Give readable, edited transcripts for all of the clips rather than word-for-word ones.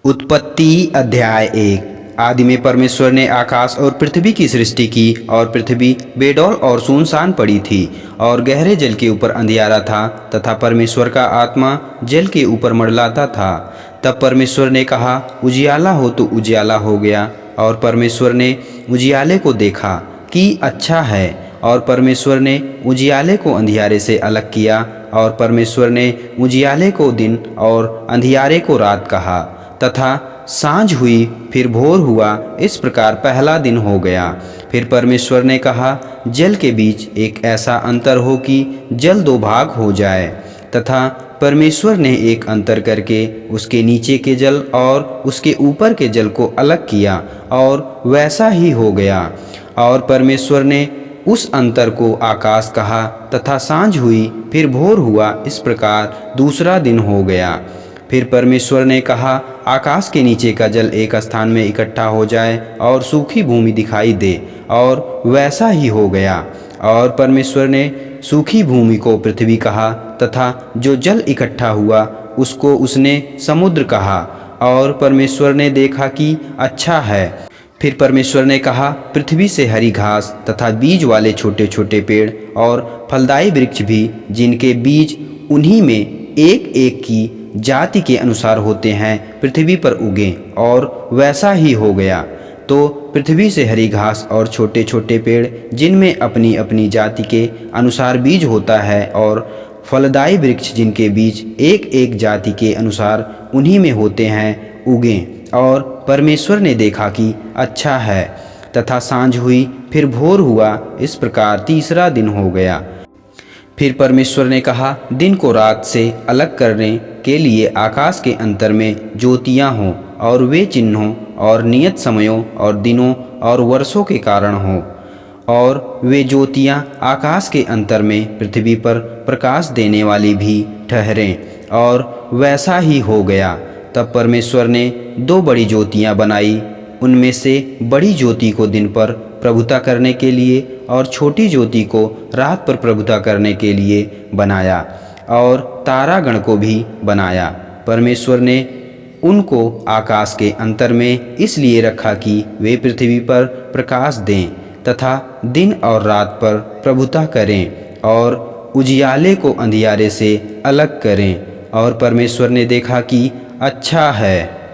उत्पत्ति अध्याय 1। आदि में परमेश्वर ने आकाश और पृथ्वी की सृष्टि की, और पृथ्वी बेडौल और सुनसान पड़ी थी, और गहरे जल के ऊपर अंधियारा था, तथा परमेश्वर का आत्मा जल के ऊपर मंडलाता था। तब परमेश्वर ने कहा, उजियाला हो, तो उजियाला हो गया। और परमेश्वर ने उजियाले को देखा कि अच्छा है, और परमेश्वर ने उजियाले को अंधियारे से अलग किया, और परमेश्वर ने उजियाले को दिन और अंधियारे को रात कहा। तथा सांझ हुई, फिर भोर हुआ, इस प्रकार पहला दिन हो गया। फिर परमेश्वर ने कहा, जल के बीच एक ऐसा अंतर हो कि जल दो भाग हो जाए। तथा परमेश्वर ने एक अंतर करके उसके नीचे के जल और उसके ऊपर के जल को अलग किया, और वैसा ही हो गया। और परमेश्वर ने उस अंतर को आकाश कहा। तथा सांझ हुई, फिर भोर हुआ, इस प्रकार दूसरा दिन हो गया। फिर परमेश्वर ने कहा, आकाश के नीचे का जल एक स्थान में इकट्ठा हो जाए, और सूखी भूमि दिखाई दे, और वैसा ही हो गया। और परमेश्वर ने सूखी भूमि को पृथ्वी कहा, तथा जो जल इकट्ठा हुआ उसको उसने समुद्र कहा। और परमेश्वर ने देखा कि अच्छा है। फिर परमेश्वर ने कहा, पृथ्वी से हरी घास तथा बीज वाले छोटे छोटे पेड़ और फलदायी वृक्ष भी, जिनके बीज उन्हीं में एक एक की जाति के अनुसार होते हैं, पृथ्वी पर उगें। और वैसा ही हो गया। तो पृथ्वी से हरी घास और छोटे छोटे पेड़, जिनमें अपनी अपनी जाति के अनुसार बीज होता है, और फलदायी वृक्ष, जिनके बीज एक एक जाति के अनुसार उन्हीं में होते हैं, उगें। और परमेश्वर ने देखा कि अच्छा है। तथा सांझ हुई, फिर भोर हुआ, इस प्रकार तीसरा दिन हो गया। फिर परमेश्वर ने कहा, दिन को रात से अलग करने के लिए आकाश के अंतर में ज्योतियाँ हों, और वे चिन्हों और नियत समयों और दिनों और वर्षों के कारण हों। और वे ज्योतियाँ आकाश के अंतर में पृथ्वी पर प्रकाश देने वाली भी ठहरें, और वैसा ही हो गया। तब परमेश्वर ने दो बड़ी ज्योतियाँ बनाई। उनमें से बड़ी ज्योति को दिन पर प्रभुता करने के लिए, और छोटी ज्योति को रात पर प्रभुता करने के लिए बनाया, और तारागण को भी बनाया। परमेश्वर ने उनको आकाश के अंतर में इसलिए रखा कि वे पृथ्वी पर प्रकाश दें, तथा दिन और रात पर प्रभुता करें, और उजियाले को अंधियारे से अलग करें। और परमेश्वर ने देखा कि अच्छा है।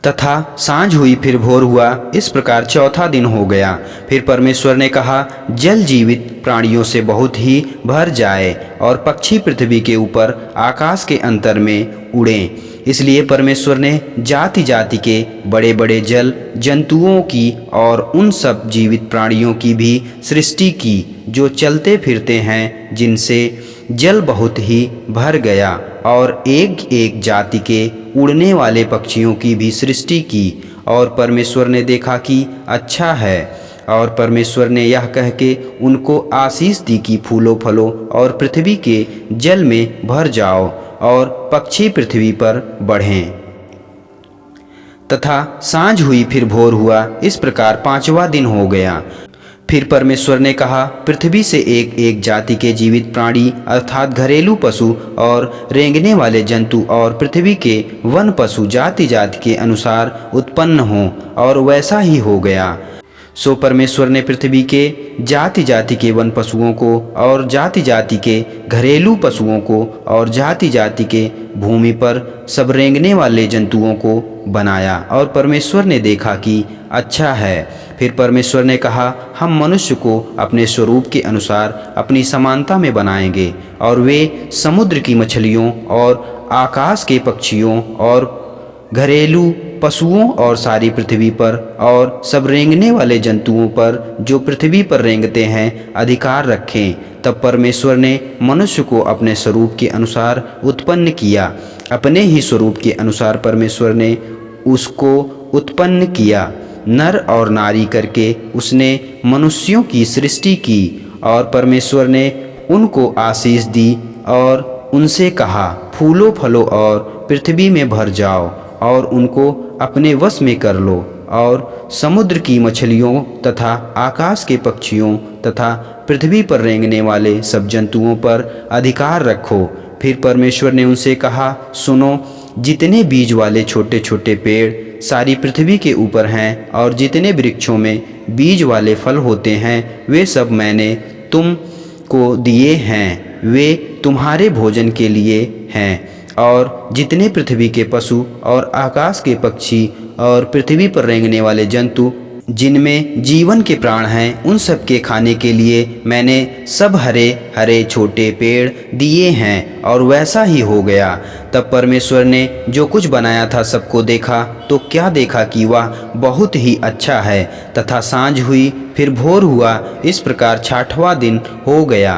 तथा सांझ हुई, फिर भोर हुआ, इस प्रकार चौथा दिन हो गया। फिर परमेश्वर ने कहा, जल जीवित प्राणियों से बहुत ही भर जाए, और पक्षी पृथ्वी के ऊपर आकाश के अंतर में उड़ें। इसलिए परमेश्वर ने जाति जाति के बड़े बड़े जल जंतुओं की और उन सब जीवित प्राणियों की भी सृष्टि की, जो चलते फिरते हैं, जिनसे जल बहुत ही भर गया। और एक एक जाति के उड़ने वाले पक्षियों की भी सृष्टि की। और परमेश्वर ने देखा कि अच्छा है। और परमेश्वर ने यह कह के उनको आशीष दी कि फूलों फलों और पृथ्वी के जल में भर जाओ, और पक्षी पृथ्वी पर बढ़ें। तथा सांझ हुई, फिर भोर हुआ, इस प्रकार पांचवा दिन हो गया। फिर परमेश्वर ने कहा, पृथ्वी से एक एक जाति के जीवित प्राणी, अर्थात घरेलू पशु और रेंगने वाले जंतु, और पृथ्वी के वन पशु जाति जाति के अनुसार उत्पन्न हों, और वैसा ही हो गया। सो परमेश्वर ने पृथ्वी के जाति जाति के वन पशुओं को, और जाति जाति के घरेलू पशुओं को, और जाति जाति के भूमि पर सब रेंगने वाले जंतुओं को बनाया। और परमेश्वर ने देखा कि अच्छा है। फिर परमेश्वर ने कहा, हम मनुष्य को अपने स्वरूप के अनुसार अपनी समानता में बनाएंगे, और वे समुद्र की मछलियों और आकाश के पक्षियों और घरेलू पशुओं और सारी पृथ्वी पर और सब रेंगने वाले जंतुओं पर, जो पृथ्वी पर रेंगते हैं, अधिकार रखें। तब परमेश्वर ने मनुष्य को अपने स्वरूप के अनुसार उत्पन्न किया। अपने ही स्वरूप के अनुसार परमेश्वर ने उसको उत्पन्न किया। नर और नारी करके उसने मनुष्यों की सृष्टि की। और परमेश्वर ने उनको आशीष दी, और उनसे कहा, फूलों फलों और पृथ्वी में भर जाओ, और उनको अपने वश में कर लो, और समुद्र की मछलियों तथा आकाश के पक्षियों तथा पृथ्वी पर रेंगने वाले सब जंतुओं पर अधिकार रखो। फिर परमेश्वर ने उनसे कहा, सुनो, जितने बीज वाले छोटे छोटे पेड़ सारी पृथ्वी के ऊपर हैं और जितने वृक्षों में बीज वाले फल होते हैं वे सब मैंने तुम को दिए हैं, वे तुम्हारे भोजन के लिए हैं। और जितने पृथ्वी के पशु और आकाश के पक्षी और पृथ्वी पर रेंगने वाले जंतु जिनमें जीवन के प्राण हैं उन सब के खाने के लिए मैंने सब हरे हरे छोटे पेड़ दिए हैं। और वैसा ही हो गया। तब परमेश्वर ने जो कुछ बनाया था सबको देखा तो क्या देखा कि वह बहुत ही अच्छा है। तथा सांझ हुई फिर भोर हुआ, इस प्रकार 6वां दिन हो गया।